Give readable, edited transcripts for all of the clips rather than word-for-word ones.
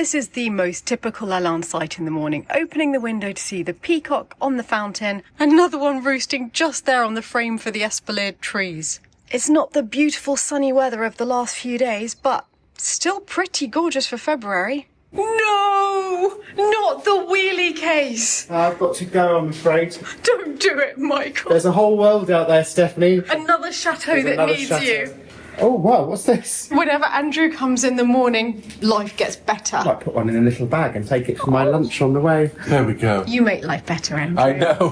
This is the most typical Lalande sight in the morning. Opening the window to see the peacock on the fountain, another one roosting just there on the frame for the espalier trees. It's not the beautiful sunny weather of the last few days, but still pretty gorgeous for February. No! Not the wheelie case! I've got to go, I'm afraid. Don't do it, Michael. There's a whole world out there, Stephanie. Another chateau that needs you. Oh, wow, what's this? Whenever Andrew comes in the morning, life gets better. I might put one in a little bag and take it for my lunch on the way. There we go. You make life better, Andrew. I know.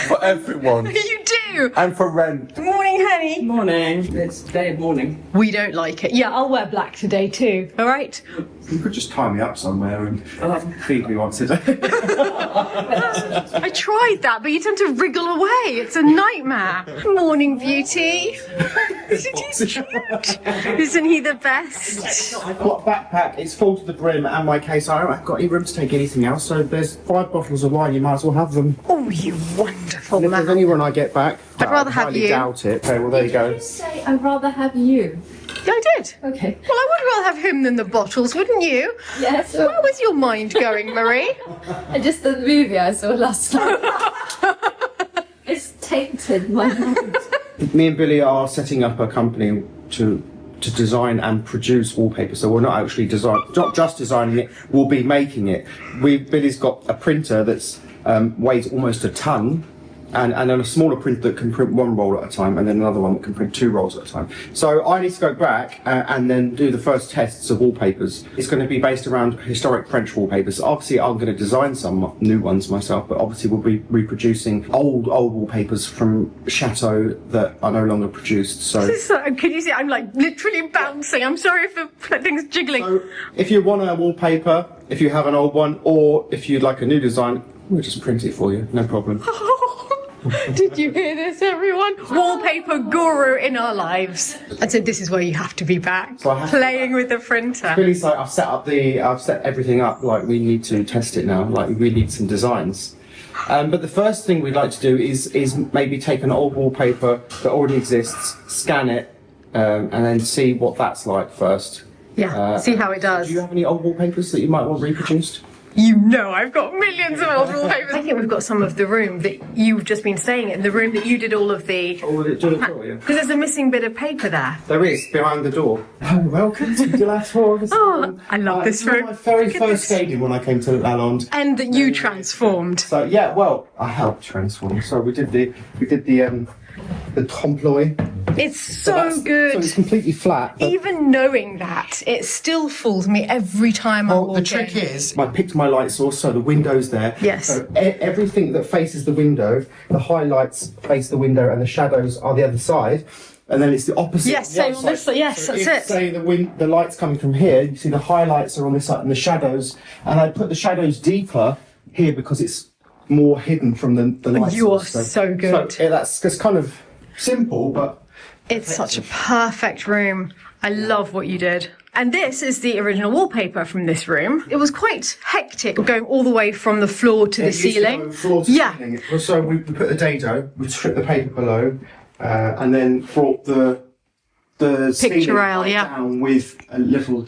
For everyone. You do! And for rent. Morning, honey. Morning. It's day of mourning. We don't like it. Yeah, I'll wear black today too, alright? You could just tie me up somewhere and feed me once a day. I tried that, but you tend to wriggle away. It's a nightmare. Morning, beauty. Isn't he cute? Isn't he the best? I've got a backpack, it's full to the brim, and my case, I haven't got any room to take anything else, so there's 5 bottles of wine, you might as well have them. Oh, you wonderful And if there's man. any when I get back, I'd rather have highly you. doubt it. Okay, well, there you go. You say I'd rather have you. Yeah, I did. Okay. Well, I would rather have him than the bottles, wouldn't you? Yes. Where was your mind going, Marie? Just the movie I saw last night. It's tainted my mind. Me and Billy are setting up a company to design and produce wallpaper. So we're not actually not just designing it, we'll be making it. Billy's got a printer that's weighs almost a ton. And then a smaller printer that can print 1 roll at a time, and then another one that can print 2 rolls at a time. So I need to go back and then do the first tests of wallpapers. It's going to be based around historic French wallpapers. Obviously, I'm going to design some new ones myself, but obviously we'll be reproducing old wallpapers from Chateau that are no longer produced. So, Can you see? I'm like literally bouncing. I'm sorry for things jiggling. so if you want a wallpaper, if you have an old one, or if you'd like a new design, we'll just print it for you, no problem. Did you hear this, everyone? Wallpaper guru in our lives. And so this is where you have to be back, So I have to- playing with the printer. Billy's like, I've set everything up, like we need to test it now, like we need some designs. But the first thing we'd like to do is maybe take an old wallpaper that already exists, scan it, and then see what that's like first. Yeah, see how it does. Do you have any old wallpapers that you might want reproduced? You know I've got millions of old wallpapers. I think we've got some of the room that you've just been staying in, the room that you did all of the... Or would it do it for you? Because there's a missing bit of paper there. There is, behind the door. Oh, welcome to De La Tour. Oh, I love this room. My very Look at first this. stadium when I came to Lalande. And that you transformed. So yeah, well, I helped transform. So we did the trompe-l'oeil. It's so So good. it's completely flat. But Even knowing that, it still fools me every time I walk the trick in. is, I picked my light source, so the window's there. Yes. So everything that faces the window, the highlights face the window, and the shadows are the other side. And then it's the opposite. Yes, the same other on this side. side. Yes, So that's if, it. Say the light's coming from here, you see the highlights are on this side and the shadows. And I put the shadows deeper here because it's more hidden from the light You are source. so good. So that's kind of simple, but It's such a perfect room. I love what you did. And this is the original wallpaper from this room. It was quite hectic going all the way from the floor to the it used to ceiling. go floor to Yeah. ceiling. So we put the dado, we stripped the paper below, and then brought the ceiling Picture rail, right yeah. down with a little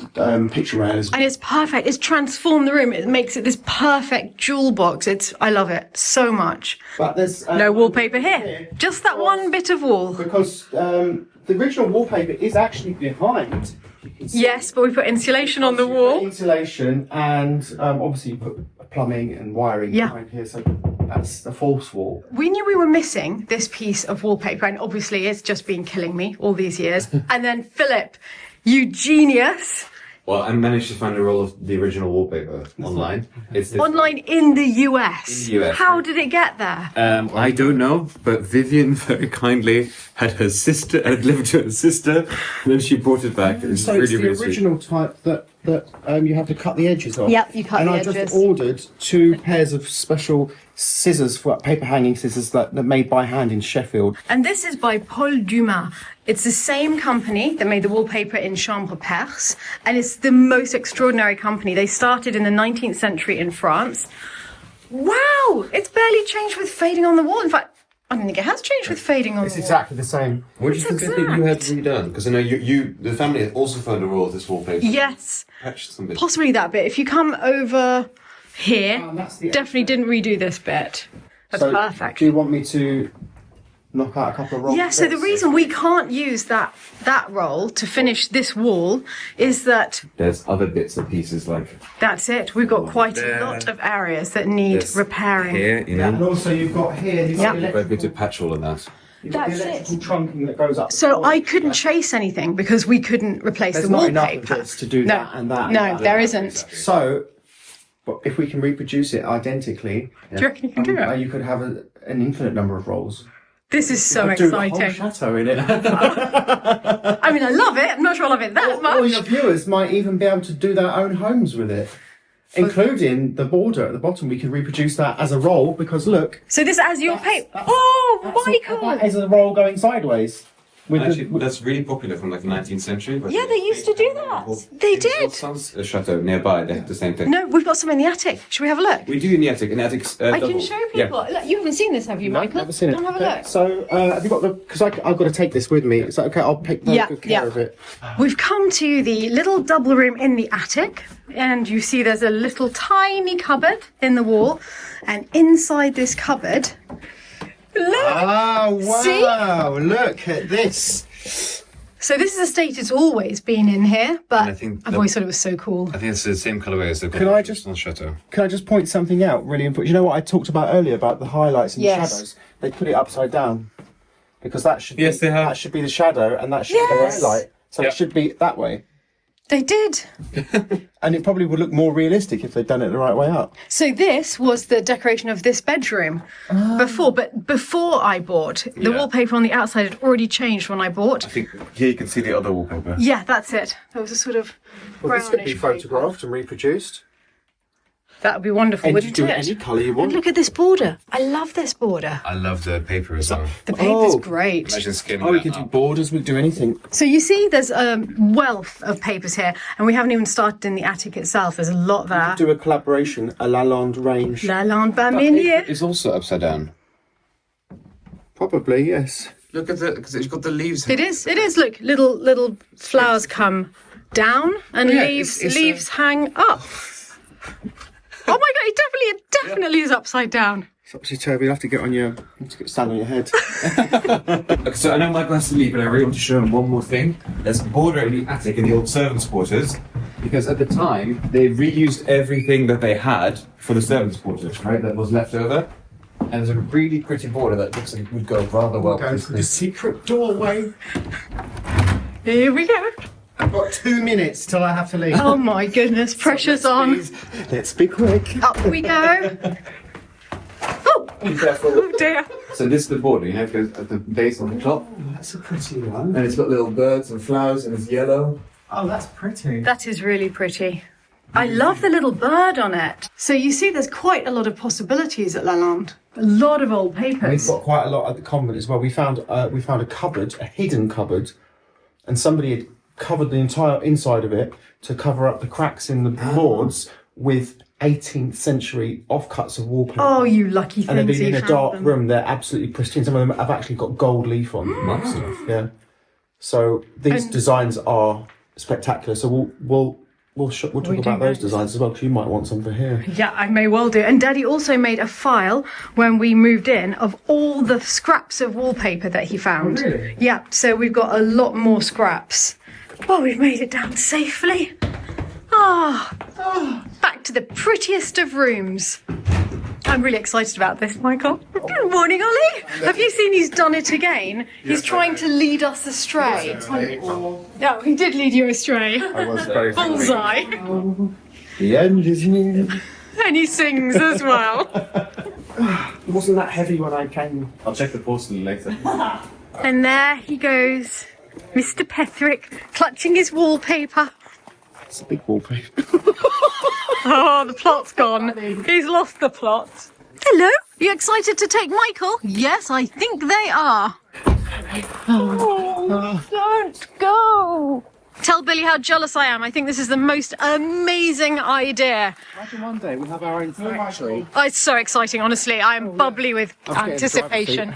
picture rail as well. And it's perfect. It's transformed the room. It makes it this perfect jewel box. I love it so much. But there's No wallpaper here. Just that one bit of wall. because the original wallpaper is actually behind. You can see Yes, but we put insulation on the wall. insulation, and obviously you put plumbing and wiring Yeah. behind here, so that's the false wall. We knew we were missing this piece of wallpaper, and obviously it's just been killing me all these years. And then Philip, you genius, Well, I managed to find a roll of the original wallpaper online. It's this online in the US. In the US. How did it get there? I don't know, but Vivian very kindly had delivered to her sister, and then she brought it back. It's So really, it's the really sweet. original type that you have to cut the edges off. Yep, you cut and the I edges. just ordered 2 pairs of special scissors, for paper hanging scissors that are made by hand in Sheffield. And this is by Paul Dumas. It's the same company that made the wallpaper in Chambre Perse, and it's the most extraordinary company. They started in the 19th century in France. Wow! It's barely changed with fading on the wall. In fact, I don't think it has changed with fading on It's the wall. exactly the same. What do you think that you had redone? Because I know the family also found a roll of this wallpaper. Yes, Patched some bits. possibly that bit. If you come over here, That's the definitely didn't redo this bit. That's So, perfect. Do you want me to knock out a couple of rolls? Yeah, so the reason we can't use that roll to finish this wall is that There's other bits and pieces like that's it. We've got quite a there. lot of areas that need this repairing. here, you know. And also you've got here, you've Yeah. got the But electrical, good to patch all of that. you've got the That's it. electrical trunking that goes up. So I couldn't chase anything because we couldn't replace There's the not enough of wallpaper. this to do that and that. No, and that. there isn't. So, but if we can reproduce it identically, Do you reckon you can do it? you could have an infinite number of rolls. This is so Do the whole exciting. chateau in it. I mean, I love it. I'm not sure I love it that All your much. viewers might even be able to do their own homes with it, including the border at the bottom. We can reproduce that as a roll because look, So this as your paper. Oh, Michael! that is a roll going sideways. With Actually, the, that's really popular from like the 19th century. But Yeah, they used to do that. They did. A chateau nearby, they have the same thing. No, we've got some in the attic. Should we have a look? We do in the attic. In the attic's I double. can show Yeah. people. Look, you haven't seen this, have you, Michael? never seen it. Come have a look. So have you got the? Because I've got to take this with me. Is that okay? I'll take very Yeah, good care yeah. of it. We've come to the little double room in the attic, and you see there's a little tiny cupboard in the wall, and inside this cupboard, look. Oh See? wow! Look at this. So this is a state it's always been in here, but And I think I've that- always thought it was so cool. I think it's the same colourway as the Can I just- chateau? Can I just point something out really important? You know what I talked about earlier about the highlights and Yes. the shadows? They put it upside down because that should Yes, be, they have. that should be the shadow and that should be Yes. the highlight. So Yeah. it should be that way. They did. And it probably would look more realistic if they'd done it the right way up. So this was the decoration of this bedroom before I bought. The Yeah. wallpaper on the outside had already changed when I bought. I think here you can see the other wallpaper. Yeah, that's it. There was a sort of Well, this could be brownish paper. photographed and reproduced. That would be wonderful, And you wouldn't do it? any colour you And want. look at this border. I love this border. I love the paper as well. The paper's Oh. great. Imagine scaling Oh, we that can do up. borders, we can do anything. So you see there's a wealth of papers here, and we haven't even started in the attic itself. There's a lot there. Do a collaboration, a Lalande range. Lalande That Baminier. paper is also upside down. Probably, yes. Look at the, because it's got the leaves. It is. Look, little flowers come down, and Yeah, leaves it's leaves hang up. Oh my god! It definitely is upside down. Topsy turvy, you'll have to get on your, stand on your head. Okay, so I know Michael has to leave, but I really want to show him one more thing. There's a border in the attic in the old servants' quarters, because at the time they reused everything that they had for the servants' quarters, right? That was left over. And there's a really pretty border that looks like it would go rather well. Going with through the this. secret doorway. Here we go. I've got 2 minutes till I have to leave. Oh my goodness! Pressure's on. Let's be quick. Up we go. Oh, oh dear. So this is the border, you know, because at the base on the top, That's a pretty one. and it's got little birds and flowers, and it's yellow. Oh, that's pretty. That is really pretty. I love the little bird on it. So you see there's quite a lot of possibilities at Lalande. A lot of old We've papers. got quite a lot at the convent as well. We found a cupboard, a hidden cupboard, and somebody had covered the entire inside of it to cover up the cracks in the boards with 18th century offcuts of wallpaper. Oh, you lucky and they've things been in you a found dark them. room. They're absolutely pristine. Some of them have actually got gold leaf on. Nice. Yeah. So these And- designs are spectacular. So we'll talk do about those those. designs as well because you might want some for here. Yeah, I may well do. And Daddy also made a file when we moved in of all the scraps of wallpaper that he found. Oh, really? Yeah, so we've got a lot more scraps. Well, we've made it down safely. Back to the prettiest of rooms. I'm really excited about this, Michael. Good morning, Ollie. Have you seen he's done it again? He's trying to lead us astray. No, he did lead you astray. I was very Bullseye. The end is near. And he sings as well. Wasn't that heavy when I came? I'll check the porcelain later. And there he goes, Mr. Petherick, clutching his wallpaper. It's a big wallpaper. Oh, the plot's gone. He's lost the plot. Hello, you excited to take Michael? Yes, I think they are. Oh, don't go. Tell Billy how jealous I am. I think this is the most amazing idea. Imagine one day we have our own factory. Oh, it's so exciting, honestly. I am bubbly with anticipation.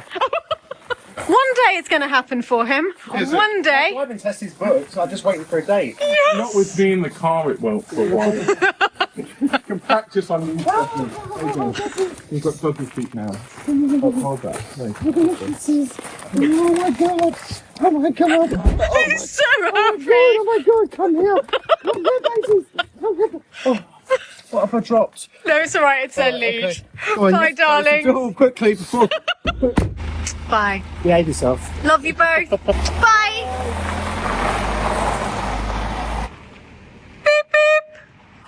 One day it's going to happen for him. One day. I haven't tested his books. I'm just waiting for a date. Yes. Not with me in the car, it won't for a while. You can practice on these stuff. You've got doggy feet now. Oh, hold that. No. Oh my god! Oh my god! He's so happy. Oh my god! Come here! Come here, babies! Come here! Oh, what have I dropped? No, it's all right. It's a lead. Bye, darling. Oh, quickly before. Bye. Behave yourself. Love you both. Bye. Beep, beep.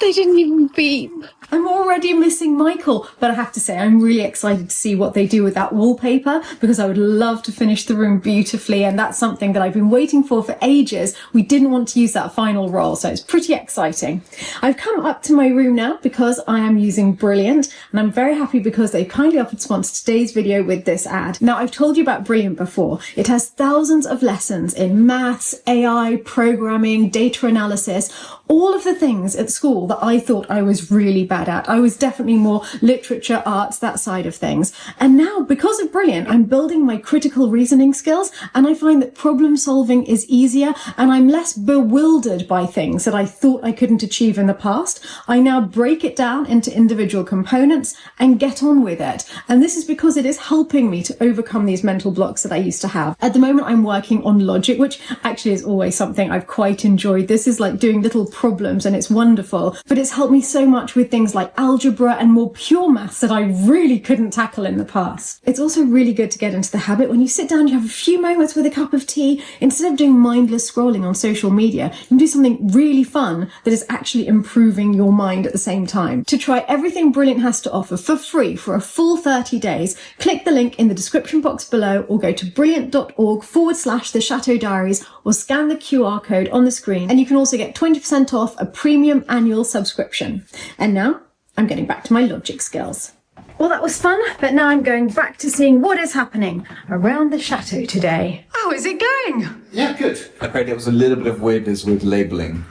They didn't even beep. I'm already missing Michael, but I have to say I'm really excited to see what they do with that wallpaper because I would love to finish the room beautifully, and that's something that I've been waiting for ages. We didn't want to use that final roll, so it's pretty exciting. I've come up to my room now because I am using Brilliant, and I'm very happy because they kindly offered to sponsor today's video with this ad. Now, I've told you about Brilliant before. It has thousands of lessons in maths, AI, programming, data analysis, all of the things at school that I thought I was really bad at. I was definitely more literature, arts, that side of things. And now, because of Brilliant, I'm building my critical reasoning skills, and I find that problem solving is easier, and I'm less bewildered by things that I thought I couldn't achieve in the past. I now break it down into individual components and get on with it. And this is because it is helping me to overcome these mental blocks that I used to have. At the moment, I'm working on logic, which actually is always something I've quite enjoyed. This is like doing little problems, and it's wonderful, but it's helped me so much with things like algebra and more pure maths that I really couldn't tackle in the past. It's also really good to get into the habit when you sit down, you have a few moments with a cup of tea. Instead of doing mindless scrolling on social media, you can do something really fun that is actually improving your mind at the same time. To try everything Brilliant has to offer for free for a full 30 days, click the link in the description box below or go to brilliant.org/the Chateau Diaries or scan the QR code on the screen, and you can also get 20% off a premium annual subscription. And now, I'm getting back to my logic skills. Well, that was fun, but now I'm going back to seeing what is happening around the chateau today. How is it going? Yeah, good. Apparently there was a little bit of weirdness with labelling.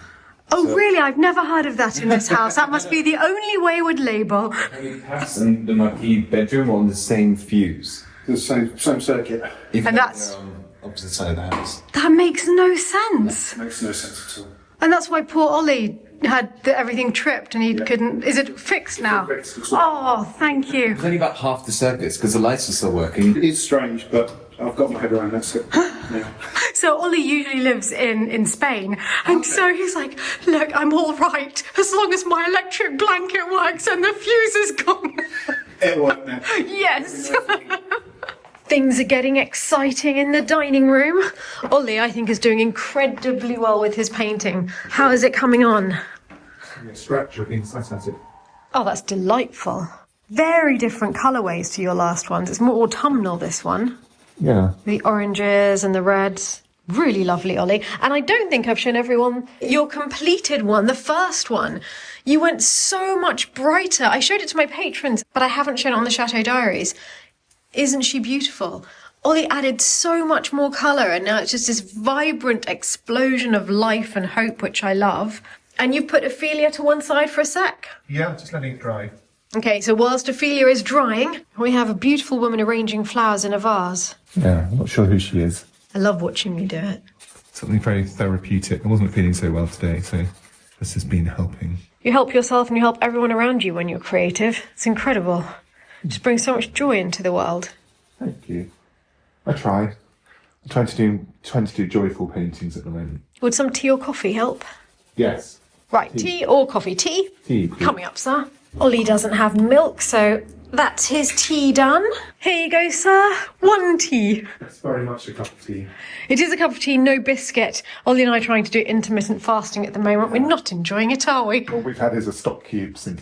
Oh, really? I've never heard of that in this house. That must be the only way with label. The Paris and the Marquis bedroom are on the same fuse. The same circuit. Even And though that's- they're on opposite side of the house. That makes no sense. Makes no sense at all. And that's why poor Ollie had everything tripped and he couldn't... Is it fixed now? Fixed. Oh, thank you. It's only about half the circuits because the lights are still working. It is strange, but I've got my head around that. So, yeah. So Ollie usually lives in Spain, and so he's like, look, I'm all right as long as my electric blanket works and the fuse is gone. It worked now. Yes. Things are getting exciting in the dining room. Ollie, I think, is doing incredibly well with his painting. How is it coming on? Scratch, I think that's at it. Oh, that's delightful. Very different colourways to your last ones. It's more autumnal, this one. Yeah. The oranges and the reds. Really lovely, Ollie. And I don't think I've shown everyone your completed one, the first one. You went so much brighter. I showed it to my patrons, but I haven't shown it on the Chateau Diaries. Isn't she beautiful? Ollie added so much more colour, and now it's just this vibrant explosion of life and hope, which I love. And you've put Ophelia to one side for a sec. Yeah, just letting it dry. Okay, so whilst Ophelia is drying, we have a beautiful woman arranging flowers in a vase. Yeah, I'm not sure who she is. I love watching you do it. Something very therapeutic. I wasn't feeling so well today, so this has been helping. You help yourself and you help everyone around you when you're creative. It's incredible. It just brings so much joy into the world. Thank you. I try. I'm trying to do joyful paintings at the moment. Would some tea or coffee help? Yes. Right, tea or coffee? Tea? Tea, please. Coming up, sir. Ollie doesn't have milk, so that's his tea done. Here you go, sir. One tea. It's very much a cup of tea. It is a cup of tea, no biscuit. Ollie and I are trying to do intermittent fasting at the moment. We're not enjoying it, are we? All we've had is a stock cube since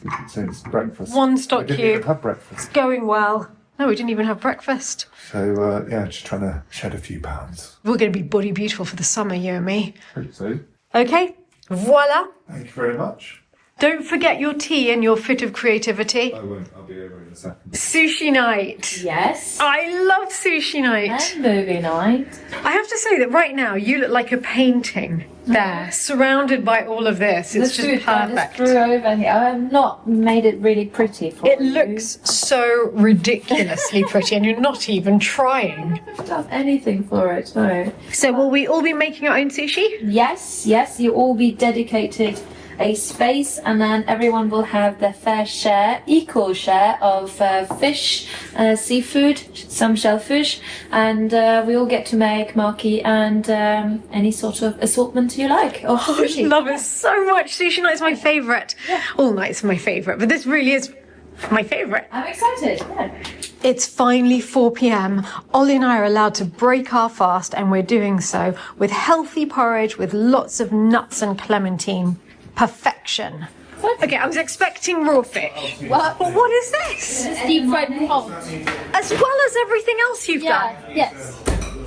breakfast. One stock We didn't cube. even have breakfast. Going well. No, we didn't even have breakfast. So, yeah, just trying to shed a few pounds. We're going to be body beautiful for the summer, you and me. Hope so. Okay, voila. Thank you very much. Don't forget your tea and your fit of creativity. I won't. I'll be over in a second. Sushi night. Yes. I love sushi night. And movie night. I have to say that right now you look like a painting there, surrounded by all of this. It's just I just perfect. threw over here. I have not made it really pretty for It you. looks so ridiculously pretty, and you're not even trying. I haven't done anything for it, no. So will we all be making our own sushi? Yes, you all be dedicated a space, and then everyone will have their fair share, equal share of fish, seafood, some shellfish, and we all get to make maki and any sort of assortment you like of I sushi. love it so much. Sushi night is my favourite. All nights are my favourite, but this really is my favourite. I'm excited. Yeah. It's finally 4 p.m. Ollie and I are allowed to break our fast, and we're doing so with healthy porridge with lots of nuts and clementine. Perfection. Okay, I was expecting raw fish. What? But what is this? It's deep fried pot. As well as everything else you've done. Yes.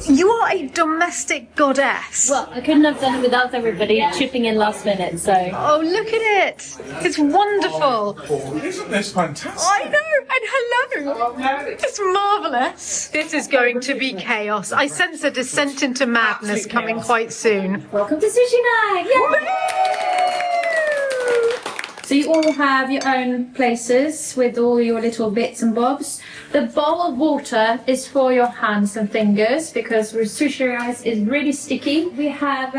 You are a domestic goddess. Well, I couldn't have done it without everybody chipping in last minute, so. Oh, look at it. It's wonderful. Isn't this fantastic? I know, and hello. It's marvellous. This is going to be chaos. I sense a descent into madness coming quite soon. Welcome to Sushi Night! Yay! So you all have your own places with all your little bits and bobs. The bowl of water is for your hands and fingers because sushi rice is really sticky. We have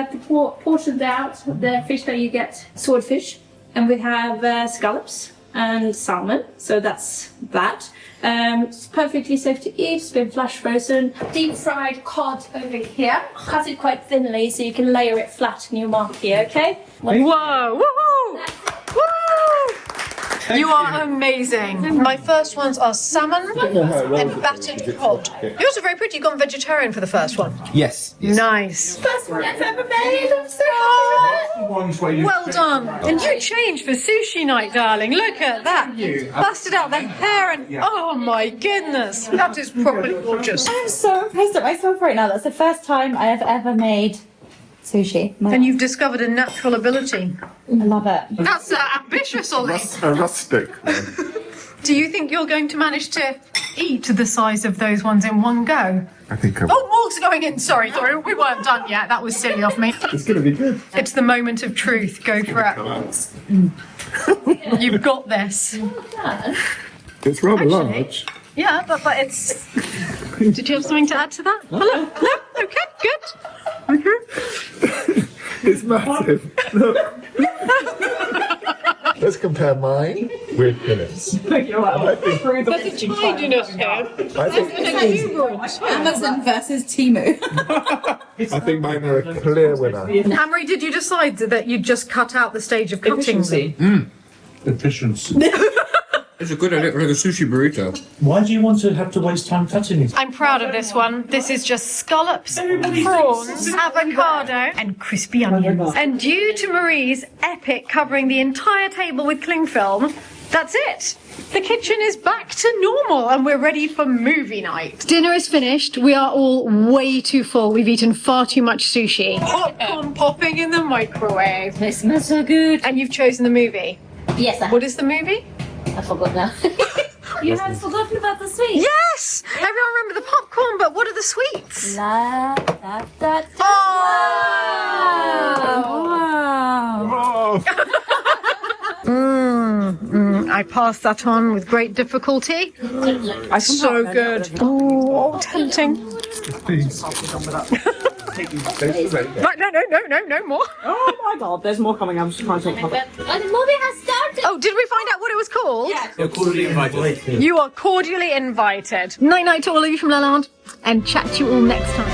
portioned out the fish that you get, swordfish, and we have scallops and salmon. So that's that. It's perfectly safe to eat. It's been flash frozen. Deep fried cod over here. Cut it quite thinly so you can layer it flat in your maki, okay? Whoa! Woohoo! Woo! You are amazing. My first ones are salmon and battered cod. Yours are very pretty. You've gone vegetarian for the first one. Yes. Nice. First one I've ever made. I'm so happy. Ones where you Well done. And you changed for sushi night, darling. Look at that. Busted out the hair and oh my goodness. That is properly gorgeous. I'm so impressed at myself right now. That's the first time I have ever made sushi. And you've discovered a natural ability. I love it. That's ambitious, Ollie. a rustic one. Do you think you're going to manage to eat the size of those ones in one go? I think Oh, Morg's going in. Sorry, we weren't done yet. That was silly of me. it's going to be good. It's the moment of truth. Go for it. You've got this. It's rather Actually- large. Yeah, but it's... Did you have something to add to that? Hello? No? Okay, good. Okay. It's massive. Look. Let's compare mine with Guinness. There's a tidiness here. I think, Amazon versus Temu. I think mine are a clear winner. Amory, did you decide that you'd just cut out the stage of cutting them? Efficiency. It's a good idea, like a sushi burrito. Why do you want to have to waste time cutting it? I'm proud of this one. This is just scallops, prawns, avocado, and crispy onions. And due to Marie's epic covering the entire table with cling film, that's it. The kitchen is back to normal and we're ready for movie night. Dinner is finished. We are all way too full. We've eaten far too much sushi. Popcorn popping in the microwave. It smells so good. And you've chosen the movie. Yes, What is the movie? I forgot now. You had forgotten about the sweets. Yes! Everyone remember the popcorn, but what are the sweets? La, da, da, da. Oh! I passed that on with great difficulty. So good. Oh, tempting. Please. Right, no more. Oh my god, there's more coming. I'm just trying to take cover. Oh, the movie has started. Oh, did we find out what it was called? You're cordially invited. You are cordially invited. Night night to all of you from Lalande, and chat to you all next time.